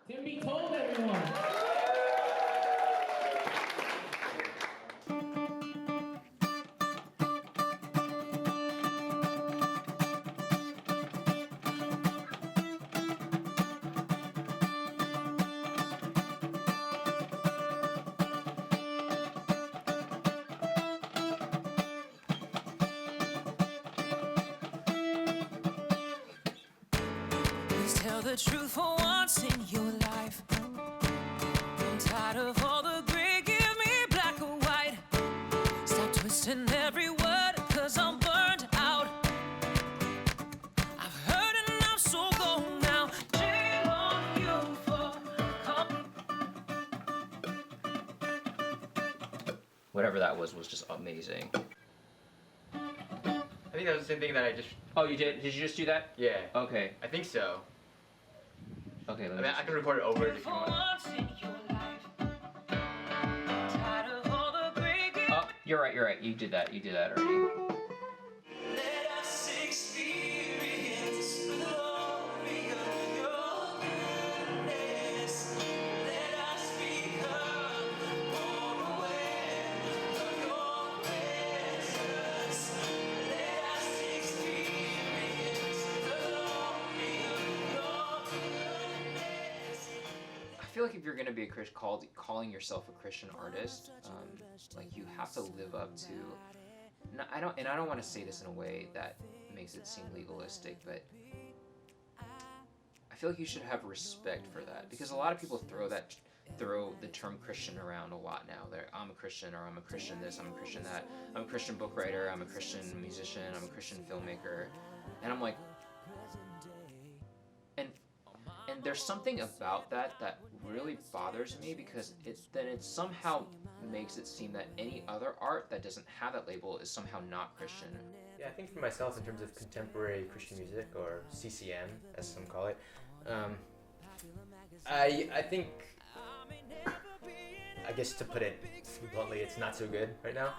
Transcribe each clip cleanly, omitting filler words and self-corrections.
Can be told, everyone. Please tell the truth for once in your life. I'm tired of all the gray, give me black or white. Stop twisting every word, cause I'm burned out. I've heard enough, so go now. Shame on you for Whatever that was just amazing. I think that was the same thing that I just. Oh, you did? Did you just do that? Yeah. Okay. I think so. Okay, I let mean, me I can record it over it if for you want. once in your life. Tired of all the gray, Oh, you're right. You did that already. let us experience the glory of your goodness. Let us become more aware of your presence. Let us experience the glory of your goodness. I feel like if you're gonna be a Christian, calling yourself a Christian artist, like you have to live up to. I don't want to say this in a way that makes it seem legalistic, but I feel like you should have respect for that because a lot of people throw the term Christian around a lot now. I'm a Christian, or I'm a Christian this, I'm a Christian that, I'm a Christian book writer, I'm a Christian musician, I'm a Christian filmmaker, and I'm like, and there's something about that really bothers me because it somehow makes it seem that any other art that doesn't have that label is somehow not Christian. Yeah, I think for myself, in terms of contemporary Christian music, or CCM, as some call it, I think, I guess to put it bluntly, it's not so good right now.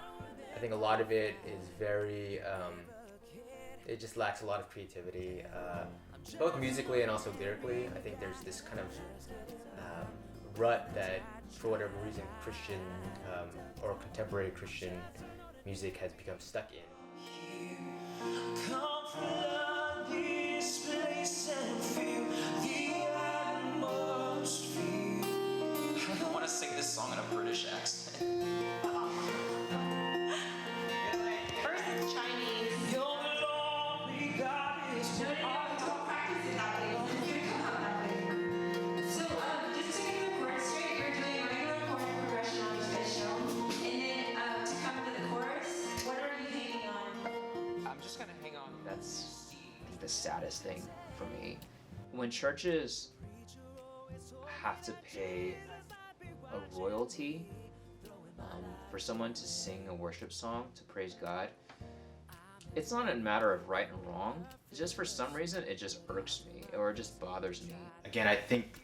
I think a lot of it is very, it just lacks a lot of creativity, both musically and also lyrically. I think there's this kind of rut that, for whatever reason, Christian or contemporary Christian music has become stuck in. Come flood this place and feel the atmosphere. I don't want to sing this song in a British accent. First it's Chinese. Your glory, God, is No, don't practice it that way. It's gonna come out that way. So, just to get the chord straight, you're doing a regular chord progression on each metronome, and then to come to the chorus, what are you hanging on? I'm just gonna hang on. That's the saddest thing for me. When churches have to pay a royalty for someone to sing a worship song to praise God, it's not a matter of right and wrong. It's just for some reason it just irks me or it just bothers me. Again, I think,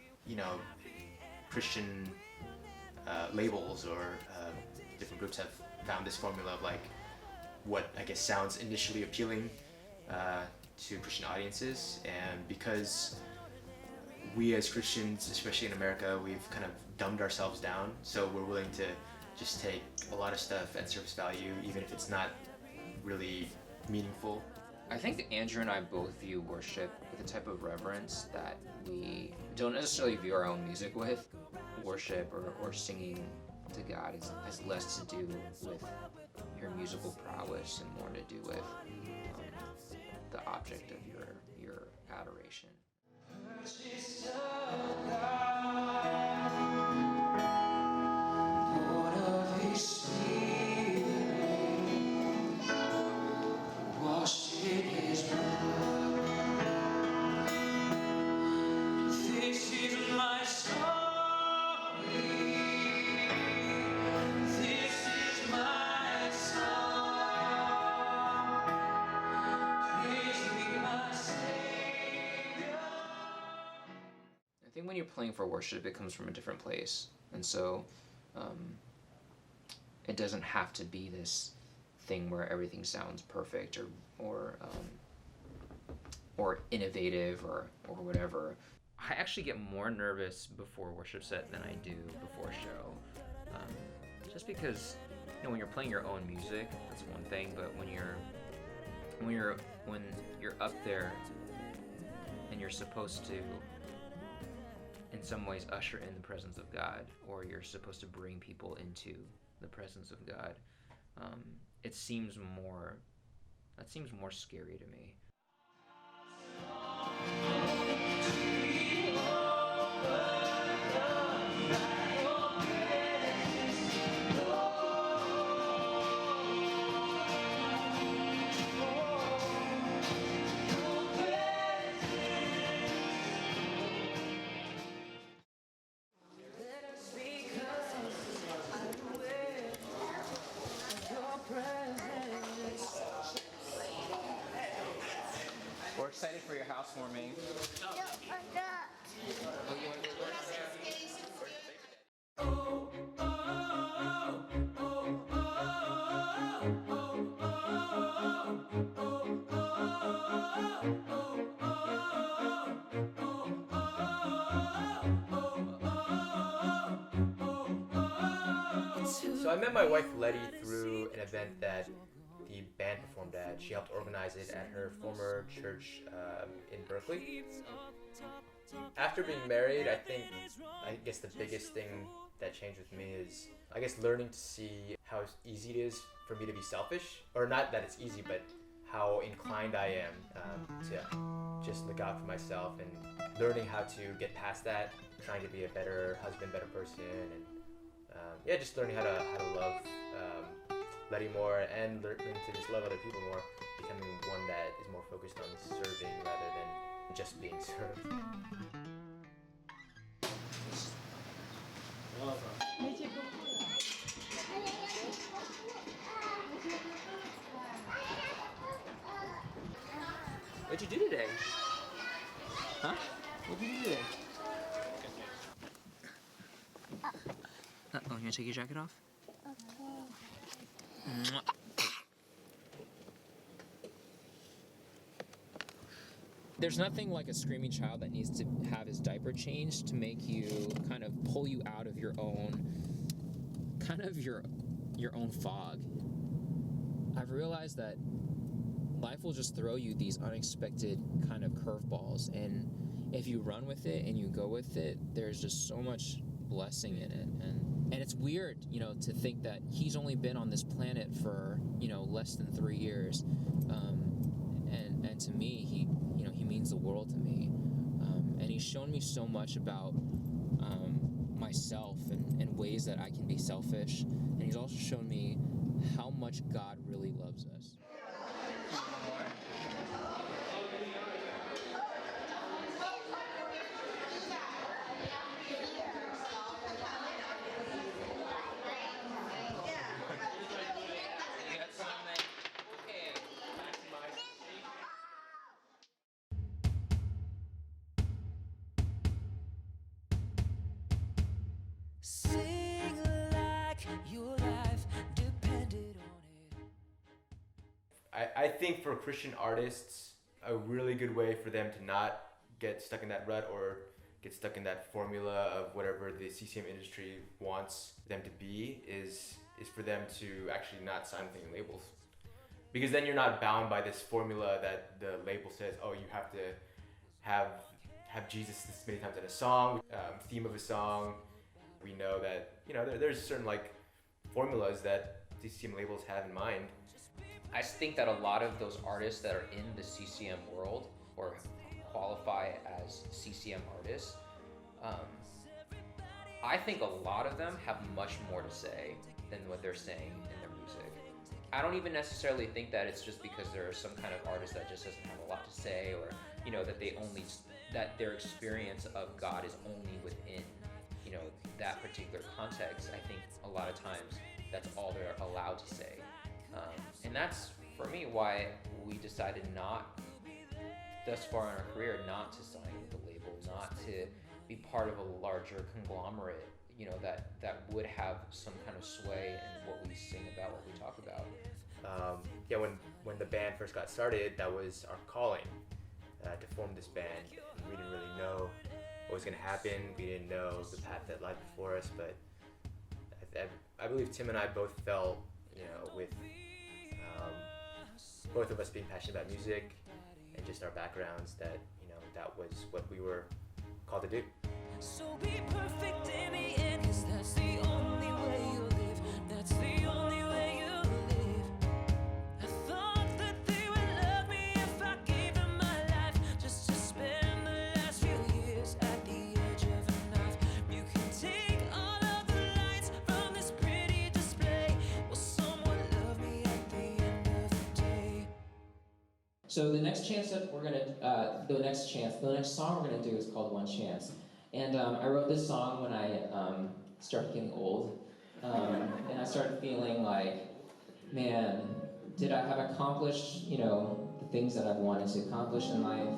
Christian labels or different groups have found this formula of like what I guess sounds initially appealing to Christian audiences, and because we as Christians, especially in America, we've kind of dumbed ourselves down, so we're willing to just take a lot of stuff at surface value, even if it's not really meaningful. I think Andrew and I both view worship with a type of reverence that we don't necessarily view our own music with. Worship or singing to God has less to do with your musical prowess and more to do with the object of your adoration. I think when you're playing for worship, it comes from a different place, and so it doesn't have to be this thing where everything sounds perfect or innovative or whatever. I actually get more nervous before worship set than I do before a show. Just because, when you're playing your own music, that's one thing, but when you're up there and you're supposed to, in some ways, usher in the presence of God, or you're supposed to bring people into the presence of God, that seems more scary to me. We're excited for your housewarming. So I met my wife Letty through an event that the band performed at. She helped organize it at her former church in Berkeley. After being married, I guess the biggest thing that changed with me is, learning to see how easy it is for me to be selfish. Or not that it's easy, but how inclined I am to just look out for myself, and learning how to get past that, trying to be a better husband, better person, and just learning how to love Letty more, and learning to just love other people more, becoming one that is more focused on serving rather than just being served. What'd you do today? Huh? What'd you do today? Oh, you wanna take your jacket off? Okay. There's nothing like a screaming child that needs to have his diaper changed to make you kind of pull you out of your own fog. I've realized that life will just throw you these unexpected kind of curveballs, and if you run with it and you go with it, there's just so much blessing in it. And it's weird, to think that he's only been on this planet for, less than 3 years. And to me, he means the world to me. And he's shown me so much about myself and ways that I can be selfish. And he's also shown me how much God really loves us. Sing like your life depended on it. I think for Christian artists, a really good way for them to not get stuck in that rut or get stuck in that formula of whatever the CCM industry wants them to be is for them to actually not sign with any labels. Because then you're not bound by this formula that the label says, oh, you have to have Jesus this many times in a song, theme of a song. We know that, there's certain formulas that CCM labels have in mind. I think that a lot of those artists that are in the CCM world or qualify as CCM artists, I think a lot of them have much more to say than what they're saying in their music. I don't even necessarily think that it's just because there are some kind of artist that just doesn't have a lot to say, or that their experience of God is only within that particular context. I think a lot of times that's all they're allowed to say, and that's for me why we decided not thus far in our career not to sign with the label, not to be part of a larger conglomerate that would have some kind of sway in what we sing about, what we talk about. When the band first got started, that was our calling, to form this band. We didn't really know what was going to happen. We didn't know the path that lied before us, but I believe Tim and I both felt, with both of us being passionate about music and just our backgrounds, that that was what we were called to do. So be perfect in the end, 'cause that's the only way you live. That's the only way you live. I thought that they would love me if I gave them my life, just to spend the last few years at the edge of a knife. You can take all of the lights from this pretty display. Will someone love me at the end of the day? So the next song we're gonna do is called One Chance. And I wrote this song when I started getting old. And I started feeling like, man, did I have accomplished, the things that I've wanted to accomplish in life?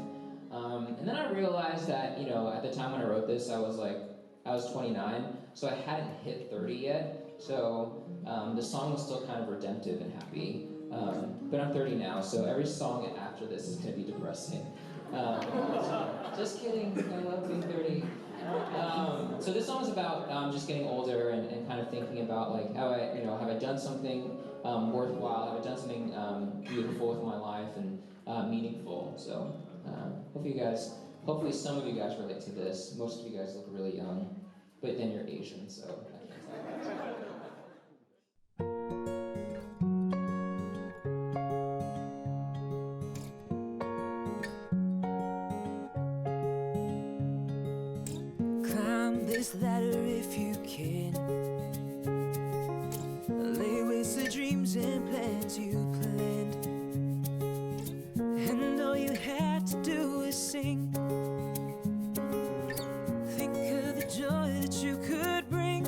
And then I realized that, at the time when I wrote this, I was 29, so I hadn't hit 30 yet. So the song was still kind of redemptive and happy. But I'm 30 now, so every song after this is gonna be depressing. Just kidding, I love being 30. So this song is about just getting older and kind of thinking about like how have I done something worthwhile? Have I done something beautiful with my life and meaningful? So hopefully some of you guys relate to this. Most of you guys look really young, but then you're Asian, so I can't tell. This ladder if you can. Lay waste the dreams and plans you planned. And all you have to do is sing. Think of the joy that you could bring.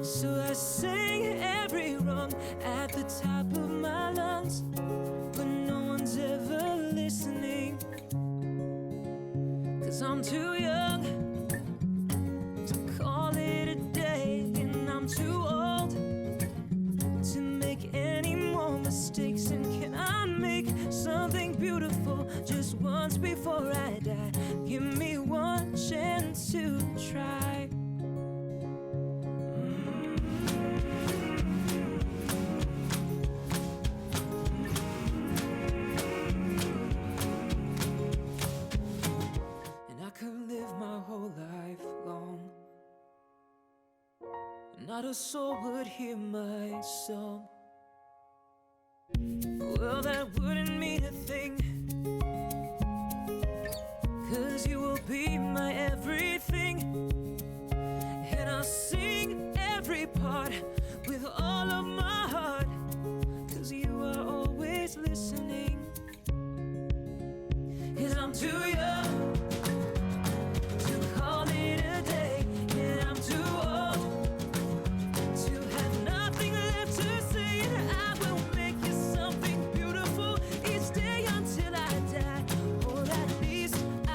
So I sang every rung at the top of my lungs, but no one's ever listening. 'Cause I'm too young to call it a day, and I'm too old to make any more mistakes. And can I make something beautiful just once before I die? Give me one chance to try. And I could live my whole life long, not a soul would hear my song. Well, that wouldn't mean a thing, 'cause you will be my everything. And I'll sing every part with all of my heart, 'cause you are always listening. 'Cause I'm too young to call it a day, and I'm too old to have nothing left to say. And I will make you something beautiful each day until I die, or at least I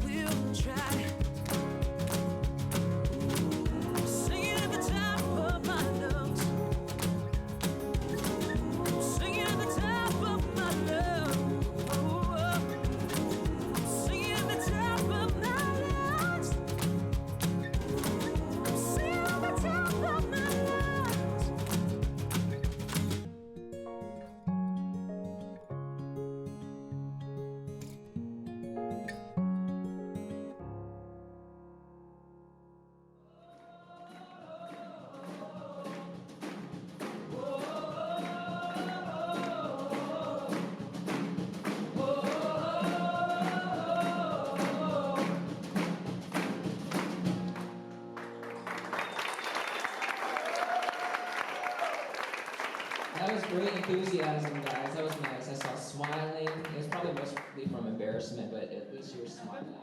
will try. Singing at the top of my lungs, singing at the top of my lungs, singing at the top of my lungs, singing at the top of my lungs. That was great enthusiasm, guys. That was nice. I saw smiling. It was probably mostly from embarrassment, but at least you were smiling.